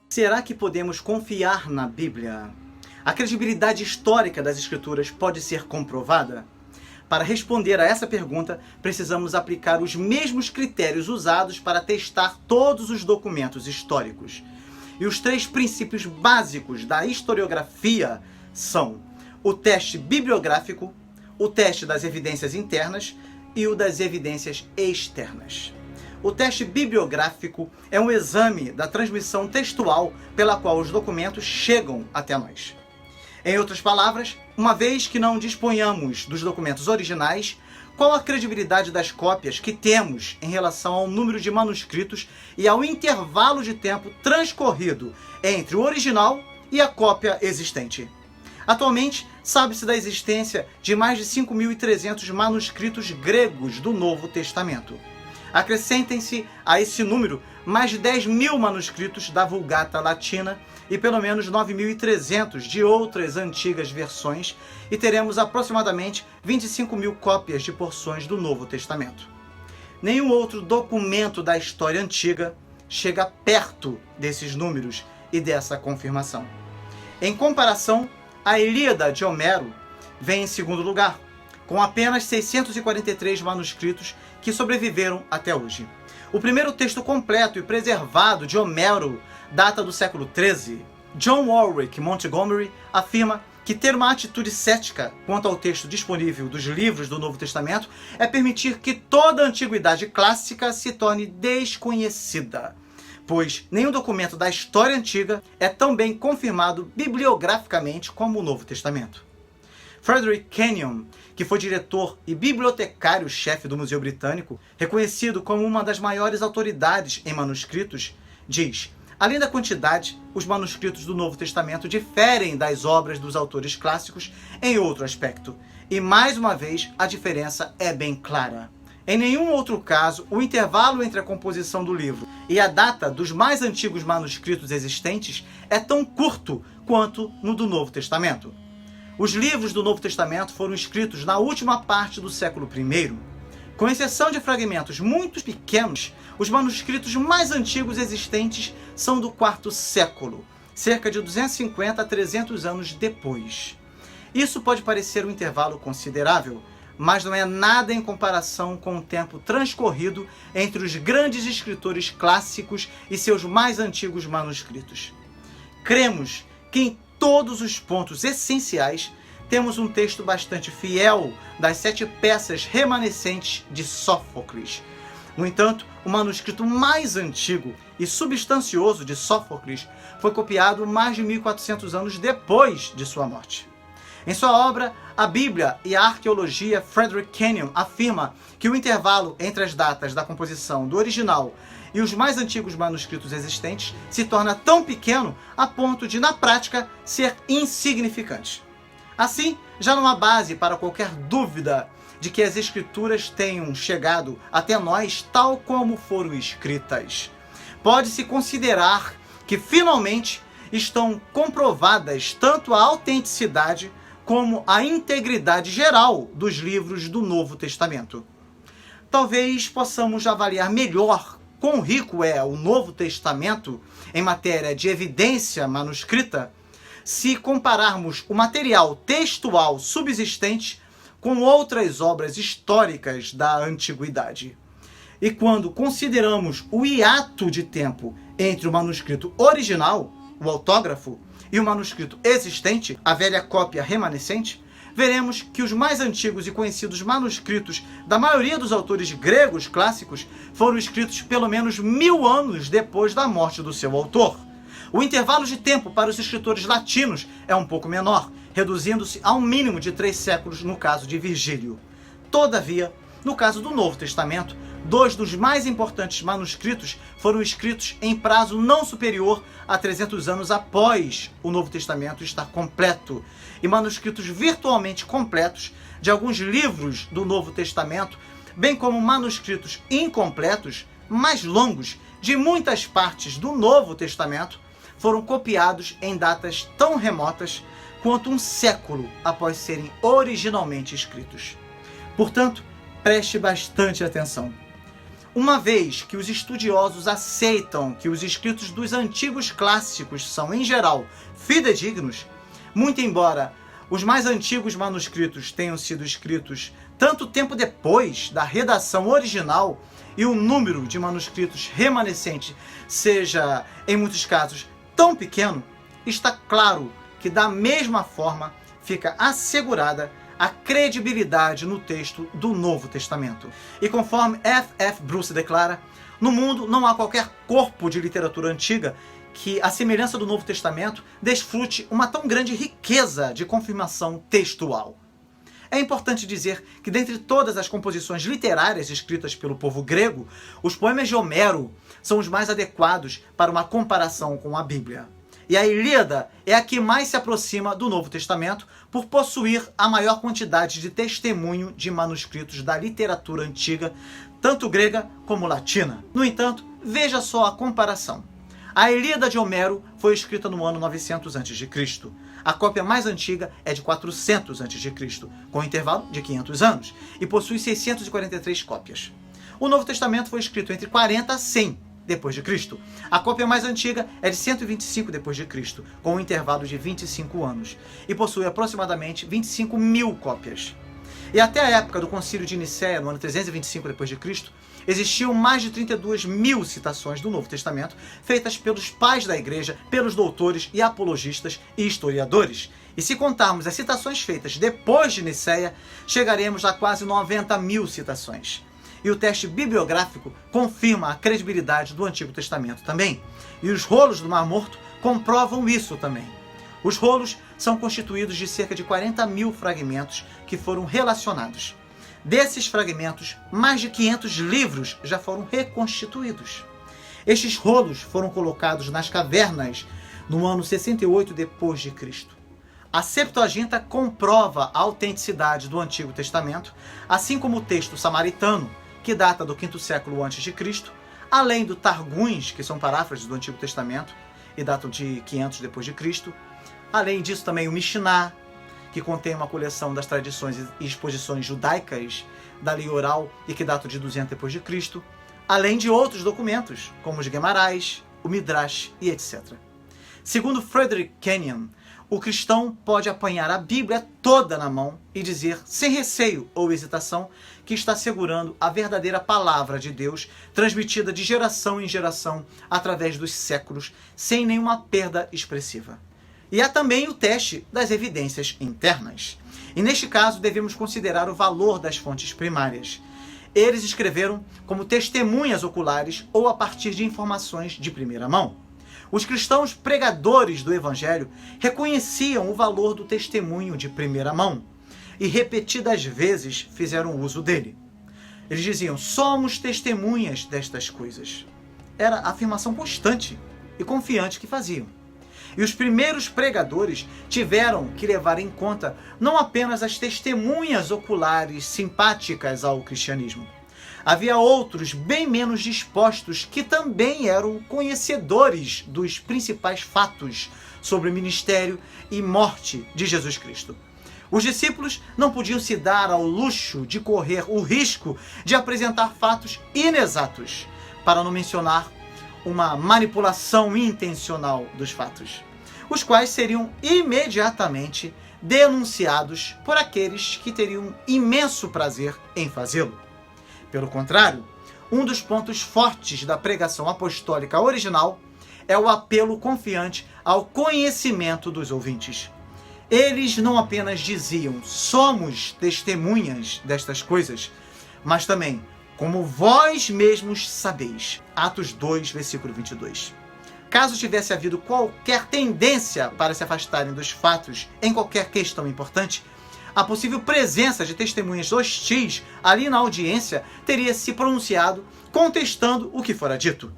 Será que podemos confiar na Bíblia? A credibilidade histórica das Escrituras pode ser comprovada? Para responder a essa pergunta, precisamos aplicar os mesmos critérios usados para testar todos os documentos históricos. E os 3 princípios básicos da historiografia são o teste bibliográfico, o teste das evidências internas e o das evidências externas. O teste bibliográfico é um exame da transmissão textual pela qual os documentos chegam até nós. Em outras palavras, uma vez que não disponhamos dos documentos originais, qual a credibilidade das cópias que temos em relação ao número de manuscritos e ao intervalo de tempo transcorrido entre o original e a cópia existente? Atualmente, sabe-se da existência de mais de 5.300 manuscritos gregos do Novo Testamento. Acrescentem-se a esse número mais de 10.000 manuscritos da Vulgata Latina e pelo menos 9.300 de outras antigas versões, e teremos aproximadamente 25.000 cópias de porções do Novo Testamento. Nenhum outro documento da história antiga chega perto desses números e dessa confirmação. Em comparação, a Ilíada de Homero vem em segundo lugar, com apenas 643 manuscritos que sobreviveram até hoje. O primeiro texto completo e preservado de Homero data do século XIII. John Warwick Montgomery afirma que ter uma atitude cética quanto ao texto disponível dos livros do Novo Testamento é permitir que toda a antiguidade clássica se torne desconhecida, pois nenhum documento da história antiga é tão bem confirmado bibliograficamente como o Novo Testamento. Frederick Kenyon, que foi diretor e bibliotecário-chefe do Museu Britânico, reconhecido como uma das maiores autoridades em manuscritos, diz: além da quantidade, os manuscritos do Novo Testamento diferem das obras dos autores clássicos em outro aspecto, e mais uma vez a diferença é bem clara. Em nenhum outro caso, o intervalo entre a composição do livro e a data dos mais antigos manuscritos existentes é tão curto quanto no do Novo Testamento. Os livros do Novo Testamento foram escritos na última parte do século I. Com exceção de fragmentos muito pequenos, os manuscritos mais antigos existentes são do IV século, cerca de 250 a 300 anos depois. Isso pode parecer um intervalo considerável, mas não é nada em comparação com o tempo transcorrido entre os grandes escritores clássicos e seus mais antigos manuscritos. Cremos que em todos os pontos essenciais temos um texto bastante fiel das 7 peças remanescentes de Sófocles. No entanto, o manuscrito mais antigo e substancioso de Sófocles foi copiado mais de 1.400 anos depois de sua morte. Em sua obra, A Bíblia e a Arqueologia, Frederick Kenyon afirma que o intervalo entre as datas da composição do original e os mais antigos manuscritos existentes se torna tão pequeno a ponto de, na prática, ser insignificante. Assim, já não há base para qualquer dúvida de que as Escrituras tenham chegado até nós tal como foram escritas. Pode-se considerar que, finalmente, estão comprovadas tanto a autenticidade como a integridade geral dos livros do Novo Testamento. Talvez possamos avaliar melhor quão rico é o Novo Testamento em matéria de evidência manuscrita se compararmos o material textual subsistente com outras obras históricas da antiguidade. E quando consideramos o hiato de tempo entre o manuscrito original, o autógrafo, e o manuscrito existente, a velha cópia remanescente, veremos que os mais antigos e conhecidos manuscritos da maioria dos autores gregos clássicos foram escritos pelo menos 1000 anos depois da morte do seu autor. O intervalo de tempo para os escritores latinos é um pouco menor, reduzindo-se a um mínimo de 3 séculos no caso de Virgílio. Todavia, no caso do Novo Testamento, 2 dos mais importantes manuscritos foram escritos em prazo não superior a 300 anos após o Novo Testamento estar completo, e manuscritos virtualmente completos de alguns livros do Novo Testamento, bem como manuscritos incompletos, mais longos, de muitas partes do Novo Testamento, foram copiados em datas tão remotas quanto um século após serem originalmente escritos. Portanto, preste bastante atenção. Uma vez que os estudiosos aceitam que os escritos dos antigos clássicos são, em geral, fidedignos, muito embora os mais antigos manuscritos tenham sido escritos tanto tempo depois da redação original e o número de manuscritos remanescentes seja, em muitos casos, tão pequeno, está claro que, da mesma forma, fica assegurada a credibilidade no texto do Novo Testamento. E conforme F. F. Bruce declara, no mundo não há qualquer corpo de literatura antiga que, à semelhança do Novo Testamento, desfrute uma tão grande riqueza de confirmação textual. É importante dizer que, dentre todas as composições literárias escritas pelo povo grego, os poemas de Homero são os mais adequados para uma comparação com a Bíblia. E a Ilíada é a que mais se aproxima do Novo Testamento por possuir a maior quantidade de testemunho de manuscritos da literatura antiga, tanto grega como latina. No entanto, veja só a comparação. A Ilíada de Homero foi escrita no ano 900 a.C. A cópia mais antiga é de 400 a.C., com um intervalo de 500 anos, e possui 643 cópias. O Novo Testamento foi escrito entre 40 a 100 depois de Cristo. A cópia mais antiga é de 125 depois de Cristo, com um intervalo de 25 anos, e possui aproximadamente 25 mil cópias. E até a época do Concílio de Nicéia, no ano 325 depois de Cristo, existiam mais de 32 mil citações do Novo Testamento, feitas pelos pais da igreja, pelos doutores e apologistas e historiadores. E se contarmos as citações feitas depois de Nicéia, chegaremos a quase 90 mil citações. E o teste bibliográfico confirma a credibilidade do Antigo Testamento também. E os rolos do Mar Morto comprovam isso também. Os rolos são constituídos de cerca de 40 mil fragmentos que foram relacionados. Desses fragmentos, mais de 500 livros já foram reconstituídos. Estes rolos foram colocados nas cavernas no ano 68 depois de Cristo. A Septuaginta comprova a autenticidade do Antigo Testamento, assim como o texto samaritano, que data do quinto século a.C., além do Targums, que são paráfrases do Antigo Testamento e datam de 500 depois de Cristo. Além disso, também o Mishnah, que contém uma coleção das tradições e exposições judaicas da lei oral e que datam de 200 depois de Cristo, além de outros documentos, como os Gemarais, o Midrash e etc. Segundo Frederick Kenyon, o cristão pode apanhar a Bíblia toda na mão e dizer, sem receio ou hesitação, que está segurando a verdadeira palavra de Deus, transmitida de geração em geração através dos séculos, sem nenhuma perda expressiva. E há também o teste das evidências internas. E neste caso devemos considerar o valor das fontes primárias. Eles escreveram como testemunhas oculares ou a partir de informações de primeira mão. Os cristãos pregadores do Evangelho reconheciam o valor do testemunho de primeira mão e repetidas vezes fizeram uso dele. Eles diziam, somos testemunhas destas coisas. Era a afirmação constante e confiante que faziam. E os primeiros pregadores tiveram que levar em conta não apenas as testemunhas oculares simpáticas ao cristianismo. Havia outros bem menos dispostos que também eram conhecedores dos principais fatos sobre o ministério e morte de Jesus Cristo. Os discípulos não podiam se dar ao luxo de correr o risco de apresentar fatos inexatos, para não mencionar uma manipulação intencional dos fatos, os quais seriam imediatamente denunciados por aqueles que teriam imenso prazer em fazê-lo. Pelo contrário, um dos pontos fortes da pregação apostólica original é o apelo confiante ao conhecimento dos ouvintes. Eles não apenas diziam, somos testemunhas destas coisas, mas também, como vós mesmos sabeis. Atos 2, versículo 22. Caso tivesse havido qualquer tendência para se afastarem dos fatos em qualquer questão importante, a possível presença de testemunhas hostis ali na audiência teria se pronunciado contestando o que fora dito.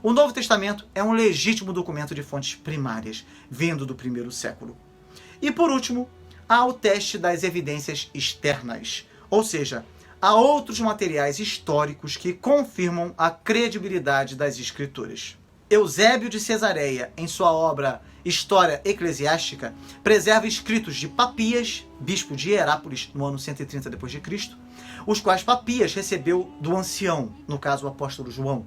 O Novo Testamento é um legítimo documento de fontes primárias, vindo do primeiro século. E por último, há o teste das evidências externas, ou seja, há outros materiais históricos que confirmam a credibilidade das Escrituras. Eusébio de Cesareia, em sua obra História Eclesiástica, preserva escritos de Papias, bispo de Hierápolis, no ano 130 d.C., os quais Papias recebeu do ancião, no caso o apóstolo João.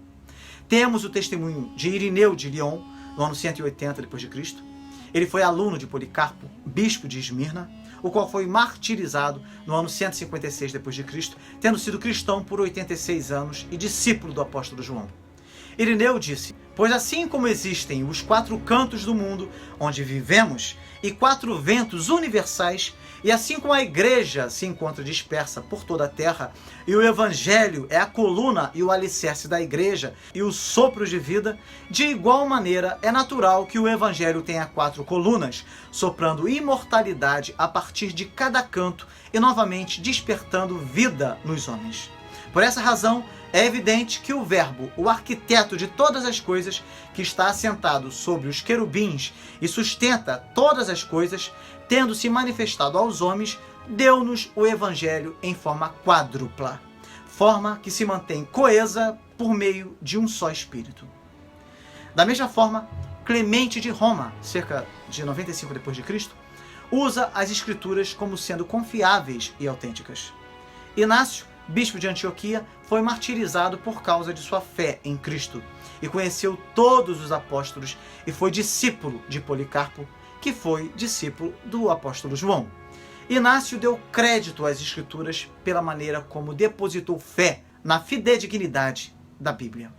Temos o testemunho de Irineu de Lyon, no ano 180 d.C. Ele foi aluno de Policarpo, bispo de Esmirna, o qual foi martirizado no ano 156 d.C., tendo sido cristão por 86 anos e discípulo do apóstolo João. Irineu disse: pois assim como existem os 4 cantos do mundo onde vivemos e 4 ventos universais, e assim como a igreja se encontra dispersa por toda a terra, e o evangelho é a coluna e o alicerce da igreja e os sopros de vida, de igual maneira é natural que o evangelho tenha 4 colunas, soprando imortalidade a partir de cada canto e novamente despertando vida nos homens. Por essa razão, é evidente que o Verbo, o arquiteto de todas as coisas, que está assentado sobre os querubins e sustenta todas as coisas, tendo se manifestado aos homens, deu-nos o Evangelho em forma quádrupla, forma que se mantém coesa por meio de um só Espírito. Da mesma forma, Clemente de Roma, cerca de 95 d.C., usa as Escrituras como sendo confiáveis e autênticas. Inácio, bispo de Antioquia, foi martirizado por causa de sua fé em Cristo e conheceu todos os apóstolos e foi discípulo de Policarpo, que foi discípulo do apóstolo João. Inácio deu crédito às Escrituras pela maneira como depositou fé na fidedignidade da Bíblia.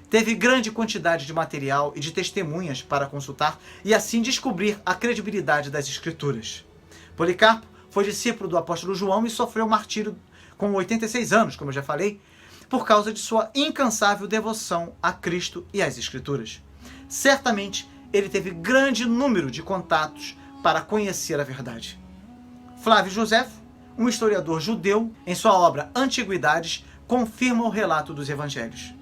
Teve grande quantidade de material e de testemunhas para consultar e assim descobrir a credibilidade das Escrituras. Policarpo foi discípulo do apóstolo João e sofreu martírio com 86 anos, como eu já falei, por causa de sua incansável devoção a Cristo e às Escrituras. Certamente, ele teve grande número de contatos para conhecer a verdade. Flávio Joséfo, um historiador judeu, em sua obra Antiguidades, confirma o relato dos evangelhos.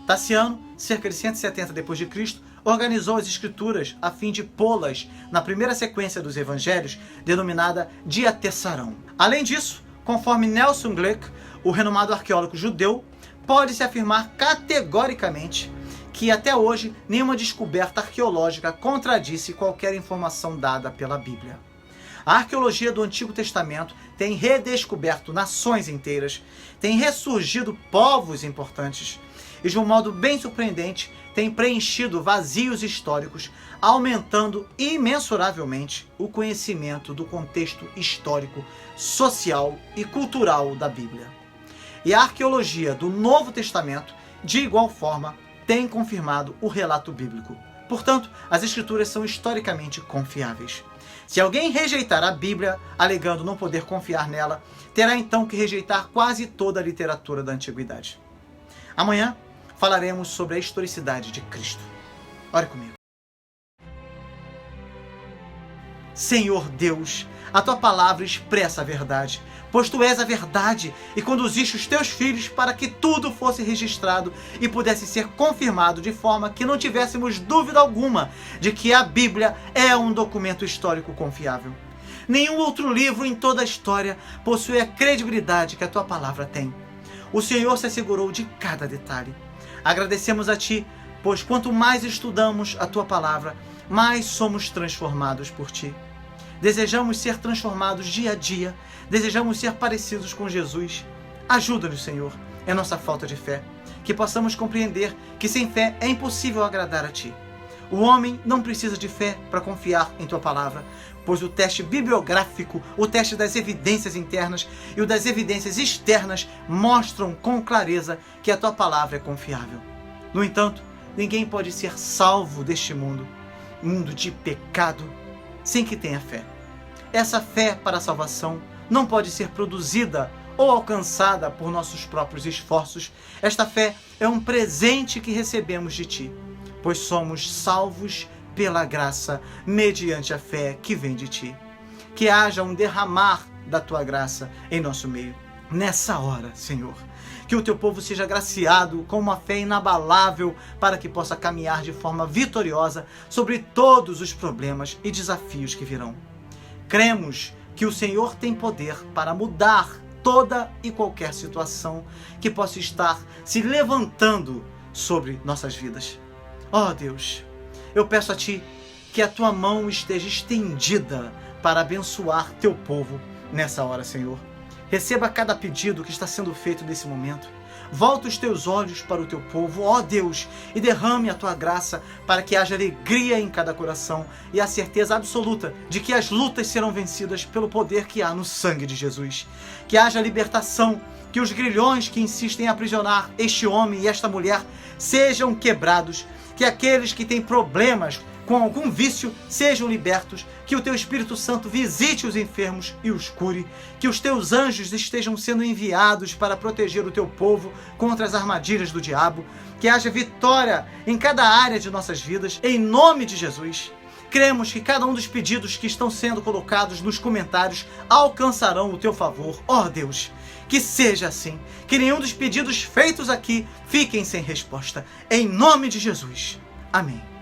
Taciano, cerca de 170 d.C., organizou as Escrituras a fim de pô-las na primeira sequência dos evangelhos, denominada Diatessarão. Além disso, conforme Nelson Glueck, o renomado arqueólogo judeu, pode-se afirmar categoricamente que até hoje nenhuma descoberta arqueológica contradisse qualquer informação dada pela Bíblia. A arqueologia do Antigo Testamento tem redescoberto nações inteiras, tem ressurgido povos importantes e, de um modo bem surpreendente, tem preenchido vazios históricos, aumentando imensuravelmente o conhecimento do contexto histórico, social e cultural da Bíblia. E a arqueologia do Novo Testamento, de igual forma, tem confirmado o relato bíblico. Portanto, as Escrituras são historicamente confiáveis. Se alguém rejeitar a Bíblia, alegando não poder confiar nela, terá então que rejeitar quase toda a literatura da Antiguidade. Amanhã falaremos sobre a historicidade de Cristo. Ore comigo. Senhor Deus, a tua palavra expressa a verdade, pois tu és a verdade e conduziste os teus filhos para que tudo fosse registrado e pudesse ser confirmado de forma que não tivéssemos dúvida alguma de que a Bíblia é um documento histórico confiável. Nenhum outro livro em toda a história possui a credibilidade que a tua palavra tem. O Senhor se assegurou de cada detalhe. Agradecemos a ti, pois quanto mais estudamos a tua palavra, mais somos transformados por ti. Desejamos ser transformados dia a dia, desejamos ser parecidos com Jesus. Ajuda-nos, Senhor, é nossa falta de fé, que possamos compreender que sem fé é impossível agradar a ti. O homem não precisa de fé para confiar em tua palavra, pois o teste bibliográfico, o teste das evidências internas e o das evidências externas mostram com clareza que a tua palavra é confiável. No entanto, ninguém pode ser salvo deste mundo de pecado, sem que tenha fé. Essa fé para a salvação não pode ser produzida ou alcançada por nossos próprios esforços. Esta fé é um presente que recebemos de ti, pois somos salvos pela graça, mediante a fé que vem de ti. Que haja um derramar da tua graça em nosso meio. Nessa hora, Senhor, que o teu povo seja agraciado com uma fé inabalável para que possa caminhar de forma vitoriosa sobre todos os problemas e desafios que virão. Cremos que o Senhor tem poder para mudar toda e qualquer situação que possa estar se levantando sobre nossas vidas. Ó Deus, eu peço a Ti que a Tua mão esteja estendida para abençoar Teu povo nessa hora, Senhor. Receba cada pedido que está sendo feito nesse momento. Volta os Teus olhos para o Teu povo, ó Deus, e derrame a Tua graça para que haja alegria em cada coração e a certeza absoluta de que as lutas serão vencidas pelo poder que há no sangue de Jesus. Que haja libertação, que os grilhões que insistem em aprisionar este homem e esta mulher sejam quebrados, que aqueles que têm problemas com algum vício sejam libertos, que o Teu Espírito Santo visite os enfermos e os cure, que os Teus anjos estejam sendo enviados para proteger o Teu povo contra as armadilhas do diabo, que haja vitória em cada área de nossas vidas, em nome de Jesus. Cremos que cada um dos pedidos que estão sendo colocados nos comentários alcançarão o Teu favor, ó Deus. Que seja assim, que nenhum dos pedidos feitos aqui fiquem sem resposta, em nome de Jesus. Amém.